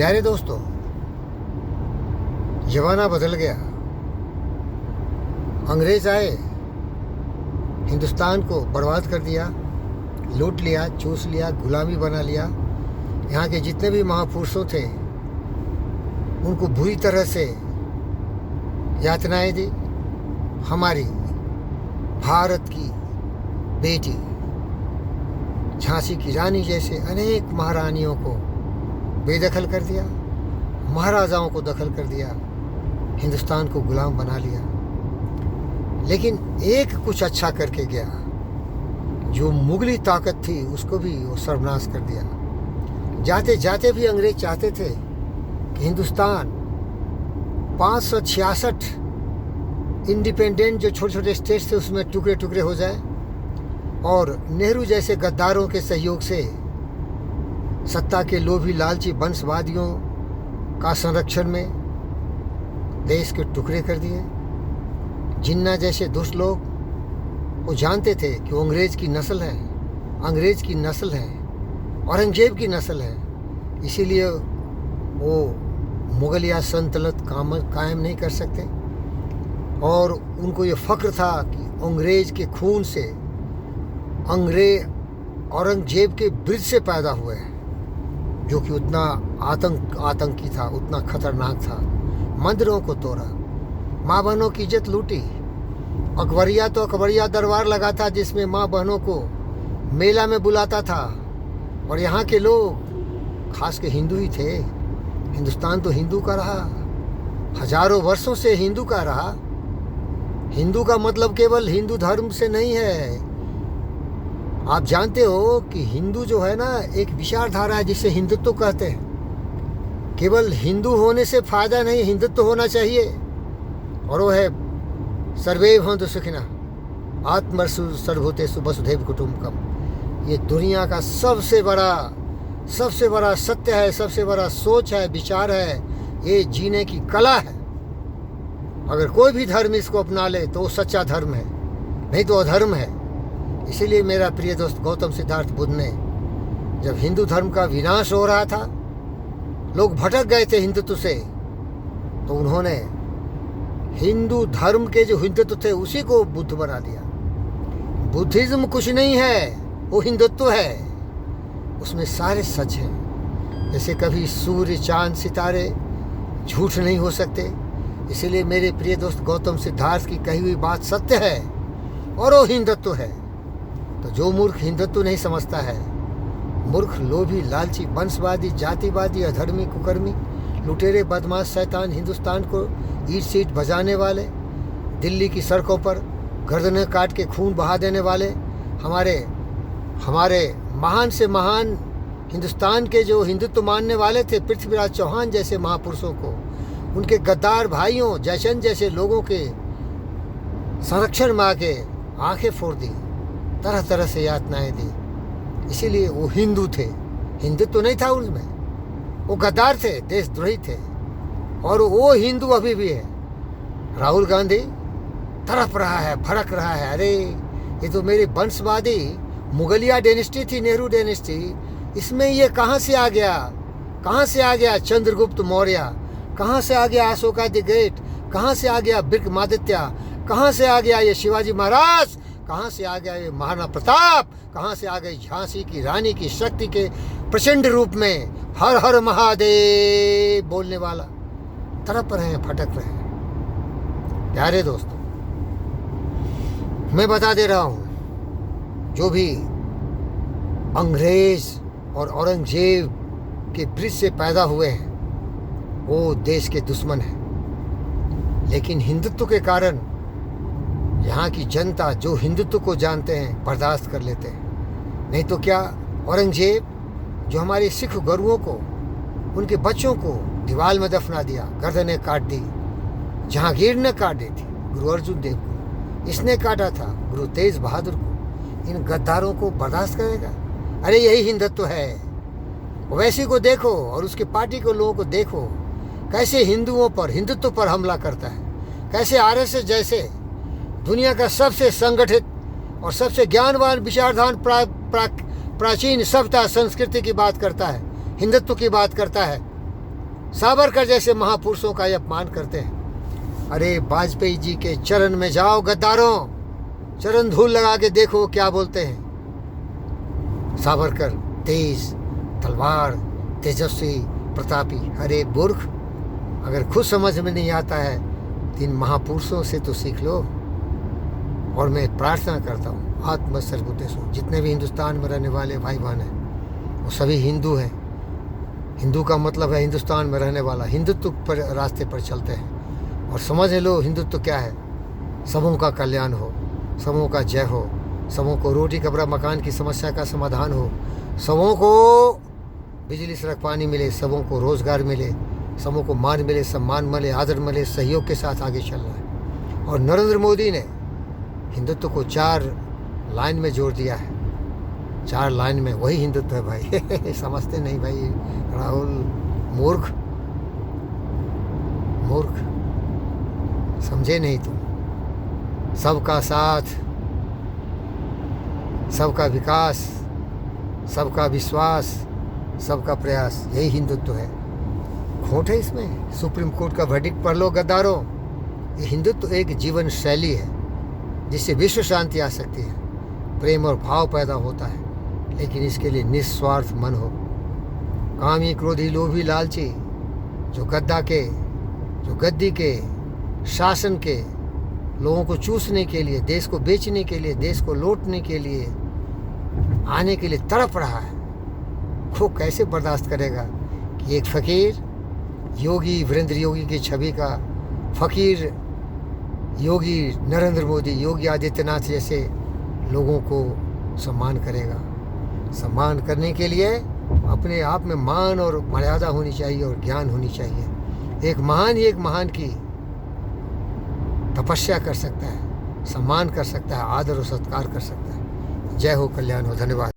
प्यारे दोस्तों, ज़माना बदल गया। अंग्रेज़ आए, हिंदुस्तान को बर्बाद कर दिया, लूट लिया, चूस लिया, गुलामी बना लिया। यहाँ के जितने भी महापुरुषों थे उनको बुरी तरह से यातनाएं दी। हमारी भारत की बेटी झांसी की रानी जैसे अनेक महारानियों को बेदखल कर दिया, महाराजाओं को दखल कर दिया, हिंदुस्तान को गुलाम बना लिया। लेकिन एक कुछ अच्छा करके गया, जो मुगली ताकत थी उसको भी वो सर्वनाश कर दिया। जाते जाते भी अंग्रेज चाहते थे कि हिंदुस्तान 566 इंडिपेंडेंट जो छोटे छोटे स्टेट्स थे उसमें टुकड़े टुकड़े हो जाए, और नेहरू जैसे गद्दारों के सहयोग से सत्ता के लोभी लालची वंशवादियों का संरक्षण में देश के टुकड़े कर दिए। जिन्ना जैसे दुष्ट लोग वो जानते थे कि वो अंग्रेज की नस्ल है, अंग्रेज की नस्ल है, औरंगजेब की नस्ल है, इसीलिए वो मुगलिया सल्तनत कायम नहीं कर सकते। और उनको ये फ़ख्र था कि अंग्रेज के खून से अंग्रेज औरंगजेब के ब्रिज से पैदा हुए हैं, जो कि उतना आतंकी था, उतना खतरनाक था। मंदिरों को तोड़ा, माँ बहनों की इज्जत लूटी। अकबरिया दरबार लगा था जिसमें माँ बहनों को मेला में बुलाता था, और यहाँ के लोग खास के हिंदू ही थे। हिंदुस्तान तो हिंदू का रहा, हजारों वर्षों से हिंदू का रहा। हिंदू का मतलब केवल हिंदू धर्म से नहीं है। आप जानते हो कि हिंदू जो है ना, एक विचारधारा है जिसे हिंदुत्व कहते हैं। केवल हिंदू होने से फायदा नहीं, हिंदुत्व होना चाहिए, और वो है सर्वे भवन्तु सुखिनः आत्मसु सर्वभूतेषु वसुधैव कुटुम्बकम्। ये दुनिया का सबसे बड़ा सत्य है, सबसे बड़ा सोच है, विचार है, ये जीने की कला है। अगर कोई भी धर्म इसको अपना ले तो वो सच्चा धर्म है, नहीं तो अधर्म है। इसीलिए मेरा प्रिय दोस्त गौतम सिद्धार्थ बुद्ध ने, जब हिंदू धर्म का विनाश हो रहा था, लोग भटक गए थे हिंदुत्व से, तो उन्होंने हिंदू धर्म के जो हिंदुत्व थे उसी को बुद्ध बना दिया। बुद्धिज्म कुछ नहीं है, वो हिंदुत्व है, उसमें सारे सच हैं। जैसे कभी सूर्य चांद सितारे झूठ नहीं हो सकते, इसीलिए मेरे प्रिय दोस्त गौतम सिद्धार्थ की कही हुई बात सत्य है, और वो हिंदुत्व है। तो जो मूर्ख हिंदुत्व नहीं समझता है, मूर्ख, लोभी, लालची, वंशवादी, जातिवादी, अधर्मी, कुकर्मी, लुटेरे, बदमाश, शैतान, हिंदुस्तान को ईट सीट बजाने वाले, दिल्ली की सड़कों पर गर्दनें काट के खून बहा देने वाले, हमारे महान से महान हिंदुस्तान के जो हिंदुत्व मानने वाले थे, पृथ्वीराज चौहान जैसे महापुरुषों को, उनके गद्दार भाइयों जयचंद जैसे लोगों के संरक्षण में आके आंखें फोड़ दी, तरह तरह से यातनाएं दी। इसीलिए वो हिंदू थे, हिंदुत्व तो नहीं था उनमें, वो गद्दार थे, देशद्रोही थे, और वो हिंदू अभी भी है। राहुल गांधी तड़प रहा है, भड़क रहा है, अरे ये तो मेरी वंशवादी मुगलिया डायनेस्टी थी, नेहरू डायनेस्टी, इसमें ये कहाँ से आ गया चंद्रगुप्त मौर्य, कहाँ से आ गया अशोका द ग्रेट, कहाँ से आ गया विक्रमादित्य, कहाँ से आ गया ये शिवाजी महाराज, कहाँ से आ गया ये महाराणा प्रताप, कहाँ से आ गई झांसी की रानी की शक्ति के प्रचंड रूप में हर हर महादेव बोलने वाला। तड़प रहे हैं, भटक रहे हैं। प्यारे दोस्तों, मैं बता दे रहा हूँ, जो भी अंग्रेज और औरंगजेब के ब्रिज से पैदा हुए हैं वो देश के दुश्मन हैं। लेकिन हिंदुत्व के कारण यहाँ की जनता जो हिंदुत्व को जानते हैं बर्दाश्त कर लेते हैं। नहीं तो क्या, औरंगजेब जो हमारे सिख गुरुओं को, उनके बच्चों को दीवार में दफना दिया, गर्दनें काट दी। जहांगीर ने काट दी थी गुरु अर्जुन देव को, इसने काटा था गुरु तेज बहादुर को। इन गद्दारों को बर्दाश्त करेगा? अरे यही हिंदुत्व है। वैसी को देखो और उसके पार्टी के लोगों को देखो, कैसे हिंदुओं पर, हिंदुत्व पर हमला करता है, कैसे आरएसएस जैसे दुनिया का सबसे संगठित और सबसे ज्ञानवान विचारधान प्राचीन सभ्यता संस्कृति की बात करता है, हिंदुत्व की बात करता है, सावरकर जैसे महापुरुषों का ये अपमान करते हैं। अरे वाजपेयी जी के चरण में जाओ गद्दारों, चरण धूल लगा के देखो क्या बोलते हैं। सावरकर तेज तलवार, तेजस्वी, प्रतापी। अरे मूर्ख, अगर खुद समझ में नहीं आता है तो इन महापुरुषों से तो सीख लो। और मैं प्रार्थना करता हूँ आत्म सर्वभूतेषु, जितने भी हिंदुस्तान में रहने वाले भाई बहन हैं वो सभी हिंदू हैं। हिंदू का मतलब है हिंदुस्तान में रहने वाला, हिंदुत्व पर रास्ते पर चलते हैं। और समझ लो हिंदुत्व क्या है, सबों का कल्याण हो, सबों का जय हो, सबों को रोटी कपड़ा मकान की समस्या का समाधान हो, सबों को बिजली सड़क पानी मिले, सबों को रोज़गार मिले, सबों को मान मिले, सम्मान मिले, आदर मिले, सहयोग के साथ आगे चलना है। और नरेंद्र मोदी ने हिंदुत्व को 4 लाइन में जोड़ दिया है। 4 लाइन में वही हिंदुत्व है भाई। समझते नहीं भाई राहुल, मूर्ख मूर्ख, समझे नहीं तुम। सबका साथ, सबका विकास, सबका विश्वास, सबका प्रयास, यही हिंदुत्व है। खोट है इसमें। सुप्रीम कोर्ट का वर्डिक्ट पढ़ लो गद्दारों। ये हिंदुत्व एक जीवन शैली है जिससे विश्व शांति आ सकती है, प्रेम और भाव पैदा होता है, लेकिन इसके लिए निस्वार्थ मन हो। कामी, क्रोधी, लोभी, लालची जो गद्दी के शासन के लोगों को चूसने के लिए, देश को बेचने के लिए, देश को लूटने के लिए आने के लिए तड़प रहा है, वो कैसे बर्दाश्त करेगा कि एक फकीर योगी, वीरेंद्र योगी की छवि का फकीर योगी नरेंद्र मोदी, योगी आदित्यनाथ जैसे लोगों को सम्मान करेगा। सम्मान करने के लिए अपने आप में मान और मर्यादा होनी चाहिए और ज्ञान होनी चाहिए। एक महान की तपस्या कर सकता है, सम्मान कर सकता है, आदर और सत्कार कर सकता है। जय हो, कल्याण हो, धन्यवाद।